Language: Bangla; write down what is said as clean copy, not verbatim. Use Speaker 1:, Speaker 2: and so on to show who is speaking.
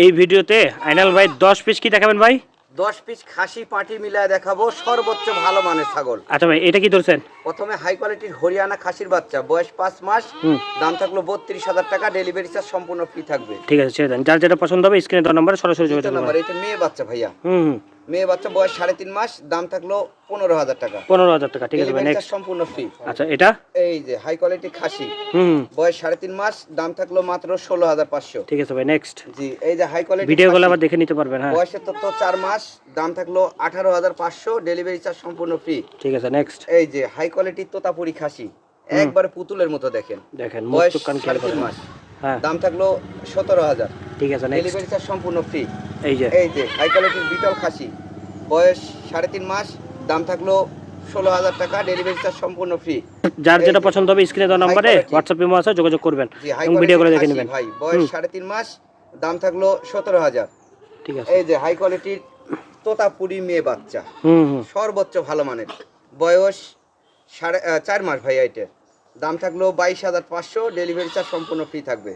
Speaker 1: এই ভিডিওতে আইনাল ভাই 10 পিস কি দেখাবেন ভাই?
Speaker 2: 10 পিস খাসি পাটি মিলায় দেখাবো, সর্বোচ্চ ভালো মানের ছাগল।
Speaker 1: আচ্ছা ভাই, এটা কি ধরছেন?
Speaker 2: প্রথমে হাই কোয়ালিটির হরিয়ানা খাসির বাচ্চা, বয়স 5 মাস, দাম থাকলো 32,000 টাকা, ডেলিভারি চার্জ সম্পূর্ণ ফ্রি থাকবে।
Speaker 1: ঠিক আছে, ছেড়ে দেন। যার যেটা পছন্দ হবে স্ক্রিনে দেওয়া নম্বরে সরাসরি যোগাযোগ
Speaker 2: নাম্বার
Speaker 1: করুন।
Speaker 2: এটা মেয়ে বাচ্চা ভাইয়া,
Speaker 1: হুম।
Speaker 2: মেয়ে বাচ্চা, বয়স 3.5 মাস, দাম থাকলো 15,000 টাকা,
Speaker 1: 15,000 টাকা। ঠিক আছে ভাই,
Speaker 2: ডেলিভারি চার্জ
Speaker 1: নেক্সট।
Speaker 2: সম্পূর্ণ ফ্রি।
Speaker 1: আচ্ছা, এটা
Speaker 2: এই যে হাই কোয়ালিটি খাসি,
Speaker 1: হুম।
Speaker 2: বয়স 3.5 মাস, দাম থাকলো মাত্র 16,500।
Speaker 1: ঠিক আছে ভাই, নেক্সট।
Speaker 2: জি, এই যে হাই কোয়ালিটি
Speaker 1: ভিডিওগুলো আবার দেখে নিতে পারবেন। হ্যাঁ,
Speaker 2: বয়সের তথ্য 4 মাস, দাম থাকলো 18,500, ডেলিভারি চার্জ সম্পূর্ণ ফ্রি।
Speaker 1: ঠিক আছে, নেক্সট।
Speaker 2: এই যে হাই কোয়ালিটি তোতাপুরি খাসি, একবারে পুতুলের মতো দেখেন,
Speaker 1: দেখেন
Speaker 2: বয়স
Speaker 1: মুখ কান খেয়াল
Speaker 2: 3.5
Speaker 1: করেন।
Speaker 2: মাস,
Speaker 1: হ্যাঁ,
Speaker 2: দাম থাকলো 17,000,
Speaker 1: ঠিক আছে, নেক্সট।
Speaker 2: ডেলিভারি চার্জ সম্পূর্ণ ফ্রি।
Speaker 1: এই যে
Speaker 2: এই যে হাই কোয়ালিটির বিটল খাসি, বয়স 3.5 মাস, দাম থাকলো 16,000 টাকা, ডেলিভারি চার্জ সম্পূর্ণ ফ্রি।
Speaker 1: যার যেটা
Speaker 2: এই যে
Speaker 1: পছন্দ হবে স্ক্রিনে দেওয়া নম্বরে
Speaker 2: quality।
Speaker 1: হোয়াটসঅ্যাপ ইমো আছে, যোগাযোগ করবেন
Speaker 2: জি, হাই
Speaker 1: এবং ভিডিওগুলো দেখে
Speaker 2: কোয়ালিটির
Speaker 1: নেবেন।
Speaker 2: ভাই, বয়স 3.5 মাস, দাম থাকলো 17,000।
Speaker 1: ঠিক আছে।
Speaker 2: এই যে হাই কোয়ালিটির তোতাপুরি মেয়ে বাচ্চা,
Speaker 1: হুম।
Speaker 2: সর্বোচ্চ ভালো মানের, বয়স 4 মাস ভাই, এটার দাম থাকলো 22,500, ডেলিভারি চার্জ সম্পূর্ণ ফ্রি থাকবে।